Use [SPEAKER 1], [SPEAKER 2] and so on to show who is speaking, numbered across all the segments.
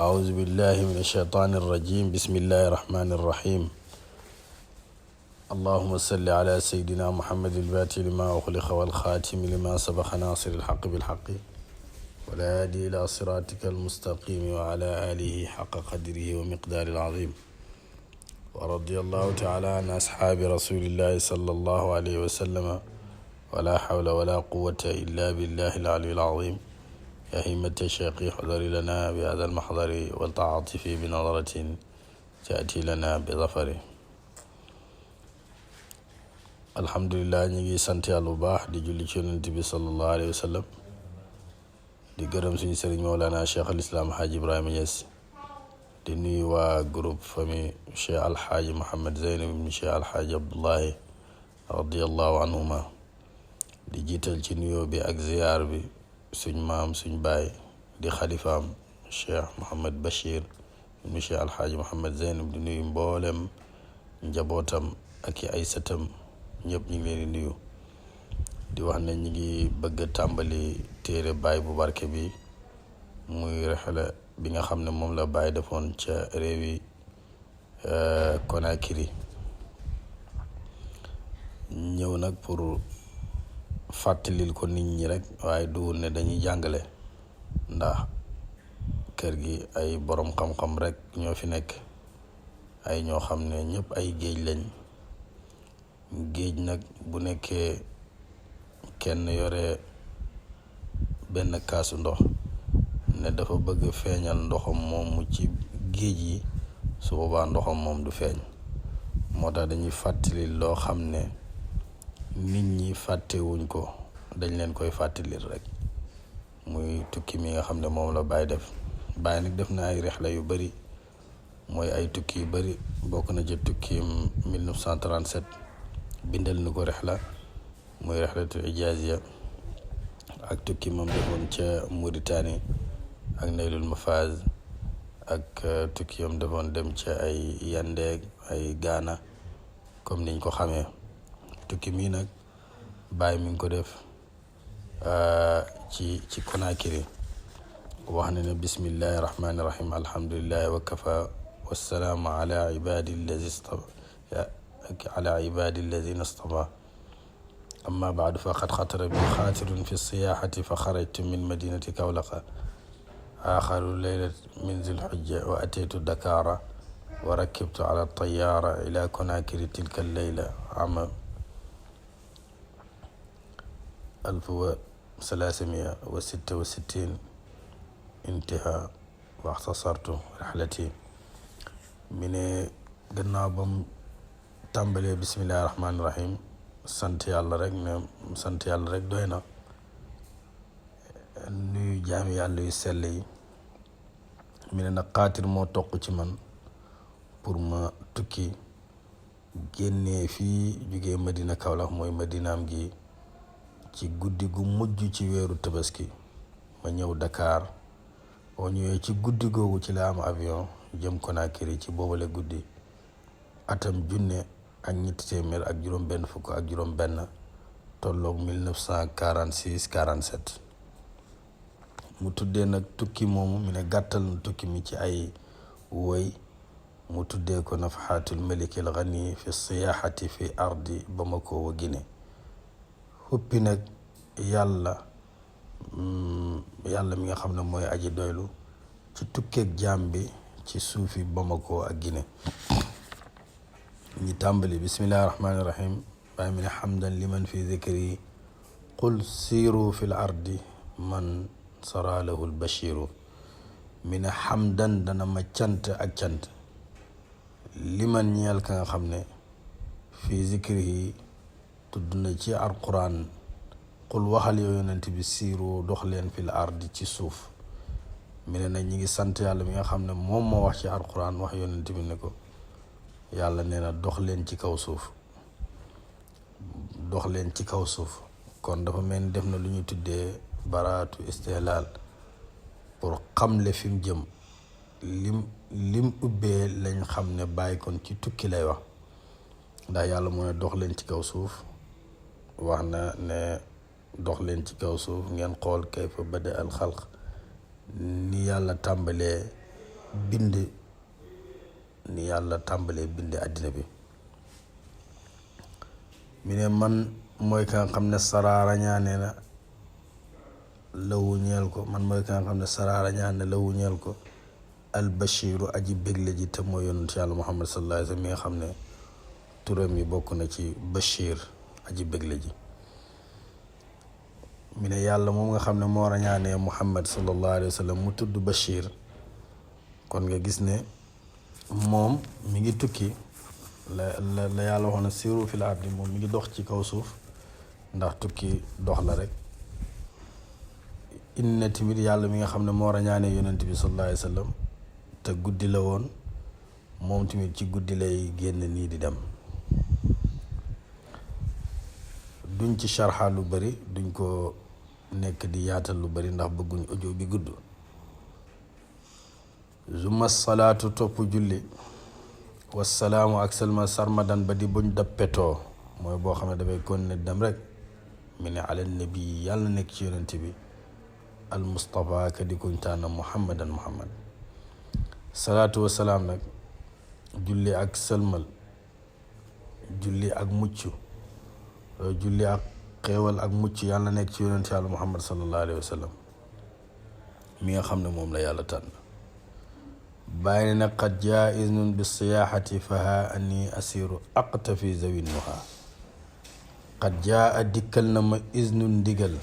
[SPEAKER 1] أعوذ بالله من الشيطان الرجيم بسم الله الرحمن الرحيم اللهم صل على سيدنا محمد الفاتح لما أغلق والخاتم لما سبق ناصر الحق بالحق والهادي إلى صراطك المستقيم وعلى آله حق قدره ومقدار العظيم ورضي الله تعالى عن أصحاب رسول الله صلى الله عليه وسلم ولا حول ولا قوة إلا بالله العلي العظيم يا همة الشيخ احضر لنا بهذا المحضر والتعاطف بنظرة تأتي لنا بظفر. alhamdulilah ñu ngi sant yàlla bu baax di julli ci yonent bi sallallahu alayhi wa sallam di gërëm suñu sëriñ Mawlana Cheikh al Islam Hadj Ibrahima Niass di nuyu waa groupe famille Cheikh Alhaaji Mouhamed Zeynab ibn Cheikh Alhaaji Abdullahi radiallahu anhuma di jiital ci nuyoo bi ak ziyaar bi suñ maam suñ baay di xalifaam Cheikh Mouhamed Bachir ibn Cheikh Alhaaji Mouhamed Zeynab di nuyu mboolem njabootam ak i ay sëtam ñëpp ñu ngi leen di nuyu di wax ne ñu ngi bëgg a tàmbali téere baay bu barke bi muy rexla bi nga xam ne moom la baay defoon ca réewi Conakry ñëw nag pour fàttalil ko nit ñi rek waaye duwul ne dañuy jàngale ndax kër gi ay borom xam-xam rek ñoo fi nekk ay ñoo xam ne ñëpp ay géej lañ géej nag bu nekkee kenn yore benn kaasu ndox ne dafa bëgg feeñal ndoxam moom ci géej yi su boobaa ndoxam moom du feeñ moo tax dañuy fàttali loo xam ne nit ñi fàttewuñ ko dañ leen koy fàttalil rek muy tukki mi nga xam ne moom la Baay def Baay nag def na ay rexla yu bari mooy ay tukki yu bari bokk na ci tukkim 1937 bindal na ko rexla muy rexlatul ijaaziya ak tukki moom defoon ca Mauritanie ak Naylul Mafaz ak tukki yam defoon dem ca ay Yandeeg ay Ghana comme niñ ko xamee tukki mii nag Baay mi ngi ko def ci Conakry wax na ne bismillahi rahmani rahim alhamdulillahi wa kafa wassalaamu ala ibadi alladina stafa amma baadu faqad xatara bi xaatirun fi siyaxati fa xarajtu min madinati Kawlaxa aaxaru leylat min zilxujja wa ateytu Dakara wa rakibtu ala tayaara ila Conakry tilka leyla ama 1366 intiha wa axtasartu rixlati mi ne gannaaw bam tàmbalee bismillahi rahmaani rahim sant yàlla rek doy na nuyu jaami yàlla yu sell yi mi ne nag xaatir moo toq ci man pour ma tukki génnee fii jugee Madina Kaolack mooy madinaam gi ci guddi gu mujj ci weeru tabaski ma ñëw Dakar boo ñëwee ci guddi googu ci la am avion jëm Conakry ci boobale guddi atam junne ak ñetti téeméer ak juróom benn fukk ak juróom benn tolloog 1946-47 mu tuddee nag tukki moomu mi ne gàttal na tukki mi ci ay woy mu tuddee ko nafaxaatul malikil ghani fi siyaxati fi ardi Bamako wa Guinée xuppi nag yàlla mi nga xam ne mooy aji doylu ci tukkeeg jaam bi ci suufi Bamako ak Guinée ñi tàmbali bismillahi rahmaani rahim Baay mi ne xamdan liman fi zikri qul siiru fi l ardi man sara lahu l bashiru mi ne xamdan dana ma cant ak cant liman ñeel ka nga xam ne fi zikri yi tudd na ci alquran qul waxal yow yonent bi siiru dox leen fi l ardi ci suuf mi ne nag ñi ngi sant yàlla mi nga xam ne moom moo wax ci alquran wax yonent bi ne ko yàlla nee na dox leen ci kaw suuf kon dafa mel ni def na lu ñu tuddee baraatu istihlaal pour xamle fi mu jëm lim ubbee lañ xam ne bàyyi kon ci tukki lay wax ndax yàlla moo ne dox leen ci kaw suuf wax na ne dox leen ci kaw suuf ngeen xool kayfa bada al xalq ni yàlla tàmbalee bind ni yàlla tàmbalee bind àddina bi. mi ne man mooy ka nga xam ne saraara ñaane na lawu ñeel ko man mooy ka nga xam ne saraara ñaane lawu ñeel ko albashiru aji bégle ji te mooy yonent yàlla Muhammad sallallahu alayhi wa sallam mi nga xam ne turam yi bokk na ci bashir aji bégle ji. mi ne yàlla moom nga xam ne moo rañaanee Muhammad sallallahu alayhi wa sallam mu tudd bashir, kon nga gis ne moom mi ngi tukki la yàlla waxoon na siiru fil ardi, moom mi ngi dox ci kaw suuf ndax tukki dox la rek. inna tamit yàlla mi nga xam ne moo rañaanee yonent bi sallallahu alayhi wa sallam te guddi la woon, moom tamit ci guddi lay génn nii di dem. duñ ci sharxa lu bari, duñ ko nekk di yaatal lu bari ndax bëgguñ audio bi gudd. zuma salaatu topp julli wasalaamu ak salma sarmadan ba di buñ dappetoo, mooy boo xam ne dafay kon ne dem rek. mi ne ala nabi yàlla nekk ci yonent bi al Mustafa ka di kuñ tànn muhammadan muhammad. salaatu wasalaam nag julli ak sëlmal, julli ak mucc, julli ak xéewal ak mucc yàlla nekk ci yonent yàlla muhammad sallallahu alayhi wa sallam mi nga xam ne moom la yàlla tànn. bàyyi ne qad jaa iznun bi siyaaxati faha anni asiru aqtafi zawin nuha. qad jaa dikkal na ma iznun ndigal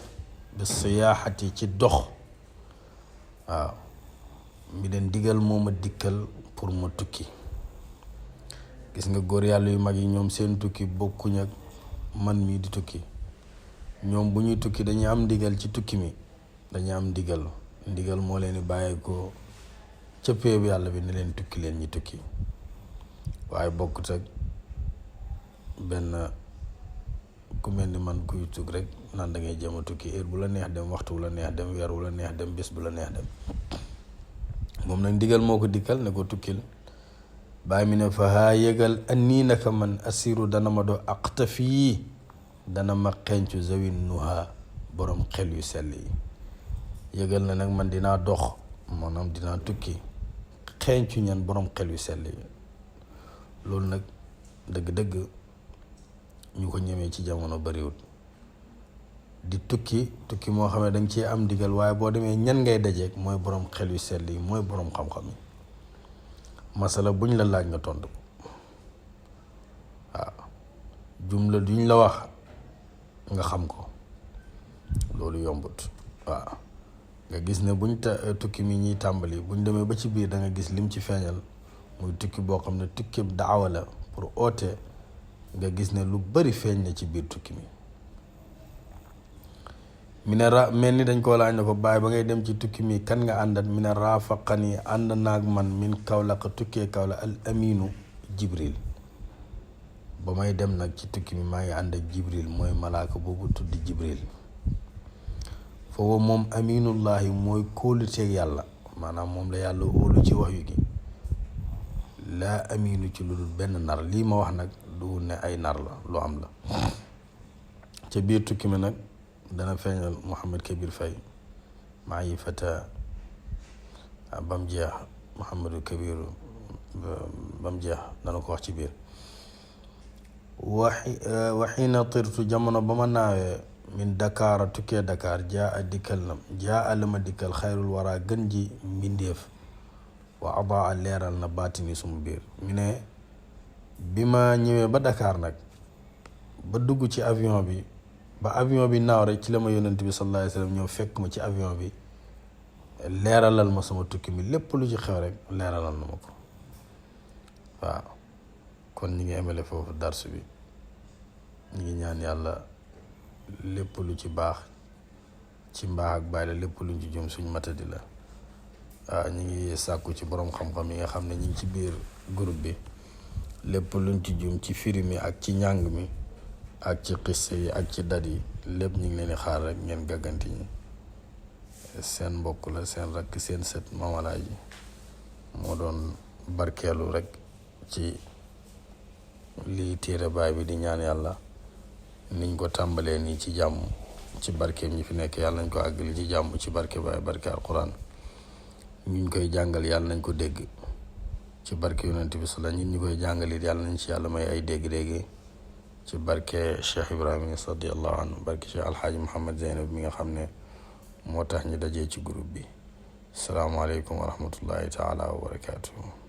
[SPEAKER 1] bi siyaaxati ci dox. waaw mi den digal moo ma dikkal pour ma tukki. gis nga góor yàlla yu mag yi ñoom seen tukki bokkuñ ak man mii di tukki. ñoom bu ñuy tukki dañuy am ndigal ci tukki mi, dañuy am ndigal moo leen di bàyyi ko cëppee bu yàlla bi ne leen tukki leen ñi tukki. waaye bokkut ak benn ku mel ni man kuy tugg rek naan da ngay jëm a tukki heure bu la neex dem, waxtu bu la neex dem, weer bu la neex dem, bés bu la neex dem. moom nag ndigal moo ko dikkal ne ko tukkil. bàyyi mi ne fa haa yëgal annii naka man asiru dana ma doo aqtafi dana ma xencu zawin nuha borom xel yu sell yi. yëgal na nag man dinaa dox, maanaam dinaa tukki xencu ñan borom xel yu sell yi. loolu nag dëgg-dëgg ñu ko ñemee ci jamono bariwul. di tukki moo xam ne danga ci am ndigal, waaye boo demee ñan ngay dajeek mooy borom xel yu sell yi, mooy borom xam-xam yi. masala buñ la laaj nga tontu waaw, jumla duñ la wax nga xam ko, loolu yombut. waaw nga gis ne buñ tukki mi ñuy tàmbali buñ demee ba ci biir da nga gis lim ci feeñal muy tukki boo xam ne tukki daawa la pour oote. nga gis ne lu bari feeñ na ci biir tukki mi. mi ne mel ni dañ koo laaj ne ko bàyyi ba ngay dem ci tukki mi kan nga àndat. mi ne raafaqani ànd naag man min Kawlax tukkee Kawlax al aminu Jibril. ba may dem nag ci tukki mi maa ngi ànd ak Jibril, mooy malaaka boobu tudd Jibril. foofu moom aminullahi mooy kóoluteeg yàlla, maanaam moom la yàlla óolu ci waxyu gi. laa aminu ci lu dul benn nar. lii ma wax nag du ne ay nar la, lu am la. ca biir tukki mi nag dana feeñal Mouhamed Kabir Faye maa yi fata bam jeex. Mouhamadou Kabir bam jeex dana ko wax ci biir. waxiina tirtu jamono ba ma naawee min Dakar tukkee Dakar jaa la ma dikkal xayrul wara gën ji mbindeef. wa adaa leeral na baatini suma biir. mi ne bi ma ñëwee ba Dakar nag ba dugg ci avion bi, ba avion bi naaw rek ci la ma yonent bi sallallahu alayhi wa sallam ñëw fekk ma ci avion bi, leeralal ma sama tukki mi, lépp lu ci xew rek leeralal na ma ko. waaw kon ñi ngi emale foofu darsu bi. ñi ngi ñaan yàlla lépp lu ci baax ci mbaax ak bàyyi la, lépp luñ ci jum suñ matadi la. waaw ñi ngi sàkku ci borom xam-xam yi nga xam ne ñi ngi ci biir groupe bi, lépp luñ ci jum ci firi mi ak ci njàng mi ak ci xisse yi ak ci dat yi, lépp ñu ngi leen di xaar rek ngeen gàgganti ñi. seen mbokk la, seen rakk, seen sët Mame Alhaji moo doon barkeelu rek ci lii téere baay bi di ñaan yàlla niñ ko tàmbalee nii ci jàmm, ci barkeem ñi fi nekk yàlla nañ ko àggali ci jàmm, ci barke baay, barke alquran. ñuñ koy jàngal yàlla nañ ko dégg ci barke yonent bi sala ñun ñu koy jàngalit yàlla nañ ci yàlla may ay dégg-dégg ci barke Cheikh Ibrahima Niass radiyallahu anhu barke Cheikh Alhaaji Mouhamed Zeynab mi nga xam ne moo tax ñu dajee ci groupe bi. Asalaamaaleykum wa rahmatullahi taala wa barakaatuhu.